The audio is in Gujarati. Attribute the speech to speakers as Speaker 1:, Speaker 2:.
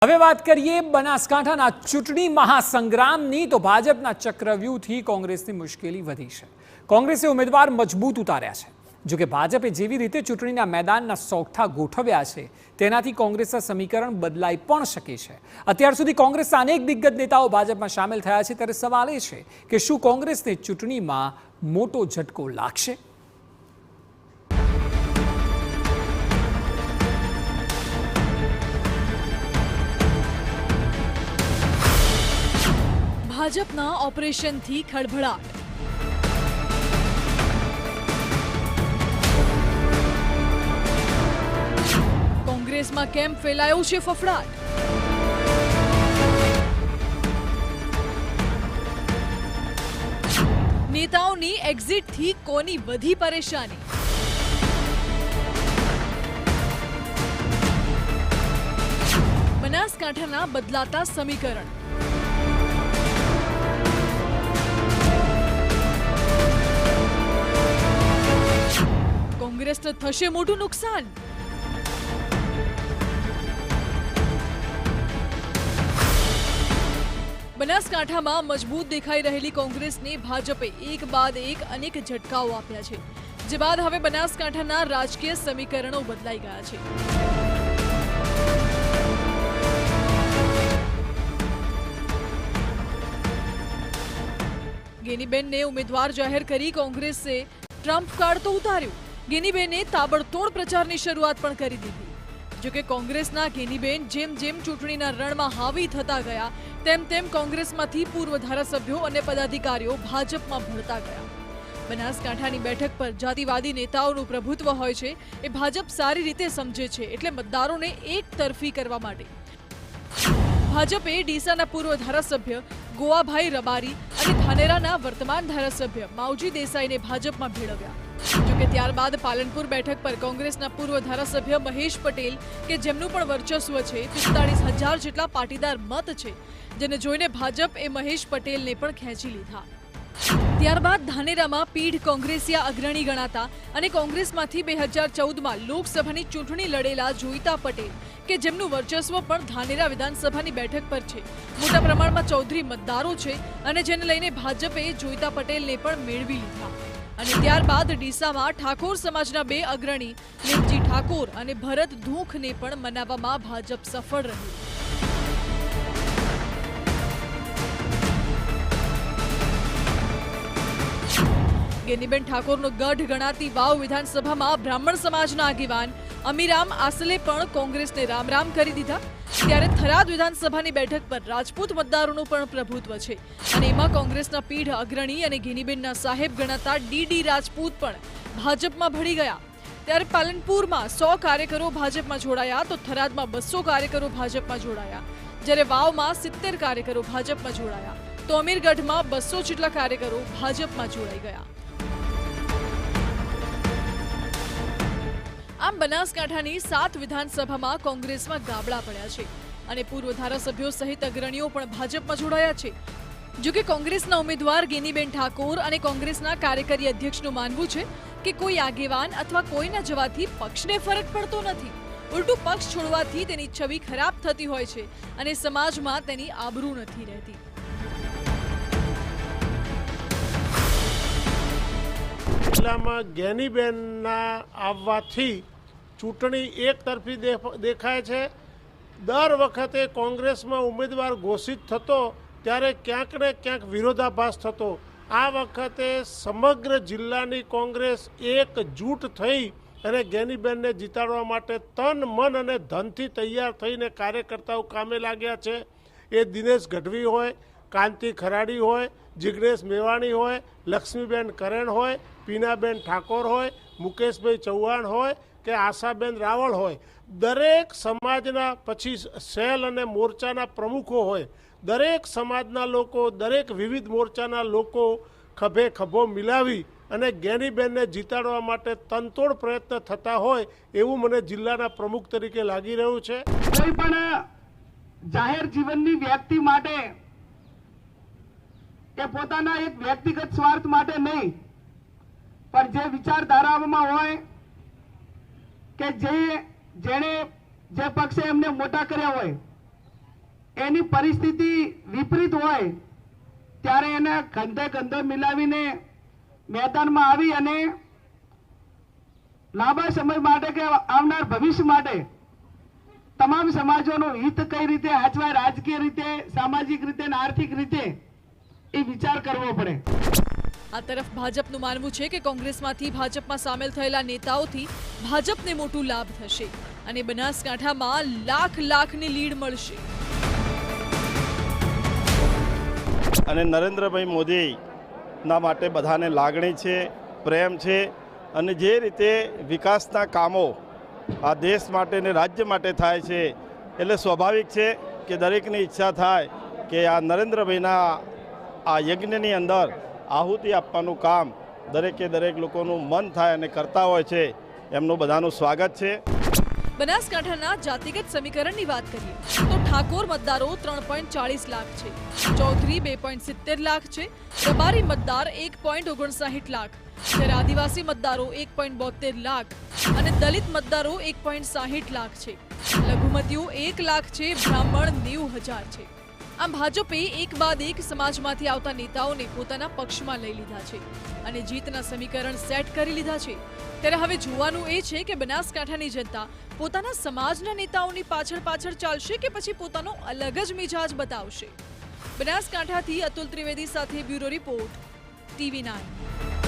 Speaker 1: હવે વાત કરીએ બનાસકાંઠાના ચૂંટણી મહાસંગ્રામની તો ભાજપના ચક્રવ્યૂહથી કોંગ્રેસની મુશ્કેલી વધી છે। કોંગ્રેસે ઉમેદવાર મજબૂત ઉતાર્યા છે, જો કે ભાજપે જેવી રીતે ચૂંટણીના મેદાનના સોગઠા ગોઠવ્યા છે તેનાથી કોંગ્રેસના સમીકરણ બદલાઈ પણ શકે છે। અત્યાર સુધી કોંગ્રેસના અનેક દિગ્ગજ નેતાઓ ભાજપમાં સામેલ થયા છે, ત્યારે સવાલ એ છે કે શું કોંગ્રેસને ચૂંટણીમાં મોટો ઝટકો લાગશે?
Speaker 2: ભાજપના ઓપરેશનથી ખળભળાટ। કોંગ્રેસમાં કેમ ફેલાયો છે ફફડાટ? નેતાઓની એક્ઝિટથી કોની વધી પરેશાની? બનાસકાંઠાના બદલાતા સમીકરણ। કોંગ્રેસને થશે મોટું નુકસાન? બનાસકાંઠામાં મજબૂત દેખાઈ રહેલી કોંગ્રેસને ભાજપે એક બાદ એક અનેક ઝટકાઓ આપ્યા છે, જે બાદ હવે બનાસકાંઠાના રાજકીય સમીકરણો બદલાઈ ગયા છે। ગેનીબેનને ઉમેદવાર જાહેર કરી કોંગ્રેસે ટ્રમ્પ કાર્ડ તો ઉતાર્યું। ગેનીબેને તાબડતોડ પ્રચારની શરૂઆત પણ કરી દીધી। જો કે કોંગ્રેસના ગેનીબેન જેમ જેમ ચૂંટણીના રણમાં હાવી થતા ગયા તેમ તેમ કોંગ્રેસમાંથી પૂર્વ ધારાસભ્યો અને પદાધિકારીઓ ભાજપમાં ભળતા ગયા। બનાસકાંઠાની બેઠક પર જાતિવાદી નેતાઓનું પ્રભુત્વ હોય છે એ ભાજપ સારી રીતે સમજે છે, એટલે મતદારોને એક તરફી કરવા માટે ભાજપે ડીસાના પૂર્વ ધારાસભ્ય ગોવાભાઈ રબારી અને ધાનેરાના વર્તમાન ધારાસભ્ય માવજી દેસાઈને ભાજપમાં ભેળવ્યા। જોકે ત્યારબાદ પાલનપુર બેઠક પર કોંગ્રેસના પૂર્વ ધારાસભ્ય મહેશ પટેલ કે જેમનું પણ વર્ચસ્વ છે, 45,000 જેટલા પાટીદાર મત છે, જેને જોઈને ભાજપ એ મહેશ પટેલને પણ ખેંચી લીધા। ત્યારબાદ ધાનેરામાં પીઢ કોંગ્રેસિયા અગ્રણી ગણાતા અને કોંગ્રેસમાંથી 2014માં લોકસભાની ચૂંટણી લડેલા જોઈતા પટેલ કે જેમનું વર્ચસ્વ પણ ધાનેરા વિધાનસભાની બેઠક પર છે, મોટા પ્રમાણમાં ચૌધરી મતદારો છે અને જેને લઈને ભાજપે જોઈતા પટેલને પણ મેળવી લીધા। અને ત્યારબાદ ડીસામાં ઠાકોર સમાજના બે અગ્રણી લેપજી ઠાકોર અને ભરત ધૂખને પણ મનાવવામાં ભાજપ સફળ રહ્યું। ગેનીબેન ઠાકોરનો ગઢ ગણાતી વાવ વિધાનસભામાં બ્રાહ્મણ સમાજના આગેવાન અમીરામ આસલે પણ કોંગ્રેસને રામ રામ કરી દીધા। ત્યારે થરાદ વિધાનસભાની બેઠક પર રાજપૂત મતદારોનું પણ પ્રભુત્વ છે અને એમાં કોંગ્રેસના પીઢ અગ્રણી અને ગેનીબેનના સાહેબ ગણાતા ડીડી રાજપૂત પણ ભાજપમાં ભળી ગયા। ત્યારે પાલનપુરમાં 100 કાર્યકરો ભાજપમાં જોડાયા તો થરાદમાં 200 કાર્યકરો ભાજપમાં જોડાયા, જ્યારે વાવમાં 70 કાર્યકરો ભાજપમાં જોડાયા તો અમીરગઢમાં 200 જેટલા કાર્યકરો ભાજપમાં જોડાઈ ગયા। આમ બનાસકાંઠાની 7 વિધાનસભામાં કોંગ્રેસમાં ગાબડા પડ્યા છે અને પૂર્વ ધારાસભ્યો સહિત અગ્રણીઓ પણ ભાજપમાં જોડાયા છે। જો કે કોંગ્રેસના ઉમેદવાર ગેનીબેન ઠાકોર અને કોંગ્રેસના કાર્યકારી અધ્યક્ષનું માનવું છે કે કોઈ આગેવાન અથવા કોઈના જવાથી પક્ષને ફરક પડતો નથી, ઉલટું પક્ષ છોડવાથી તેની છબી ખરાબ થતી હોય છે અને સમાજમાં તેની આબરૂ નથી રહેતી।
Speaker 3: જિલ્લામાં ગેનીબેનના આવવાથી ચૂંટણી એક તરફી દેખાય છે। દર વખતે કોંગ્રેસમાં ઉમેદવાર ઘોષિત થતો ત્યારે ક્યાંક ને ક્યાંક વિરોધાભાસ થતો। આ વખતે સમગ્ર જિલ્લાની કોંગ્રેસ એકજૂટ થઈ અને ગેનીબેનને જીતાડવા માટે તન મન અને ધનથી તૈયાર થઈને કાર્યકર્તાઓ કામે લાગ્યા છે। એ દિનેશ ગઢવી હોય, કાંતિ ખરાડી હોય, જિગ્નેશ મેવાણી હોય, લક્ષ્મીબેન કરેણ હોય, પીનાબેન ઠાકોર હોય, મુકેશભાઈ ચૌહાણ હોય કે આશાબેન રાવળ હોય, દરેક સમાજના પછી સેલ અને મોરચાના પ્રમુખો હોય, દરેક સમાજના લોકો, દરેક વિવિધ મોરચાના લોકો ખભે ખભો મિલાવી અને ગેનીબેનને જીતાડવા માટે તનતોડ પ્રયત્ન થતા હોય એવું મને જિલ્લાના પ્રમુખ તરીકે લાગી રહ્યું છે।
Speaker 4: કોઈ પણ જાહેર જીવનની વ્યક્તિ માટે કે પોતાના એક વ્યક્તિગત સ્વાર્થ માટે નહીં, પણ જે વિચારધારામાં હોય કે જેણે જે પક્ષે એમને મોટા કર્યા હોય એની પરિસ્થિતિ વિપરીત હોય ત્યારે એને કંધે કંધો મિલાવીને મેદાનમાં આવી અને લાંબા સમય માટે કે આવનાર ભવિષ્ય માટે તમામ સમાજોનું હિત કઈ રીતે હાચવાય, રાજકીય રીતે, સામાજિક રીતે અને આર્થિક રીતે એ વિચાર કરવો પડે.
Speaker 2: આ તરફ ભાજપનું માનવું છે કે કોંગ્રેસમાંથી ભાજપમાં સામેલ થયેલા નેતાઓથી ભાજપને મોટું લાભ થશે અને બનાસકાંઠામાં લાખની લીડ મળશે.
Speaker 5: અને નરેન્દ્રભાઈ મોદીના માટે બધાને લાગણી છે, પ્રેમ છે અને જે રીતે વિકાસના કામો આ દેશ માટે ને રાજ્ય માટે થાય છે એટલે સ્વાભાવિક છે કે દરેકની ઈચ્છા થાય કે આ નરેન્દ્રભાઈના આ યજ્ઞની અંદર આહુતિ આપવાનું કામ દરેક લોકોનું મન થાય અને કરતા હોય છે. એમનું બધાનું સ્વાગત છે.
Speaker 2: બનાસકાંઠાના જાતિગત સમીકરણની વાત કરીએ તો ઠાકોર મતદારો 3.40 લાખ છે, ચૌધરી 2.70 લાખ છે, રબારી મતદાર 1.59 લાખ, જ્યારે આદિવાસી મતદારો 1.72 લાખ અને દલિત મતદારો 1.60 લાખ છે. લઘુમતીઓ 1 લાખ છે, બ્રાહ્મણ 90,000 છે. આમ ભાજપે એક બાદ એક સમાજમાંથી આવતા નેતાઓને પોતાના પક્ષમાં લઈ લીધા છે અને જીતના સમીકરણ સેટ કરી લીધા છે. ત્યારે હવે જોવાનું એ છે કે બનાસકાંઠાની જનતા પોતાના સમાજના નેતાઓની પાછળ ચાલશે કે પછી પોતાનો અલગ જ મિજાજ બતાવશે. બનાસકાંઠાથી અતુલ ત્રિવેદી સાથે બ્યુરો રિપોર્ટ, TV9.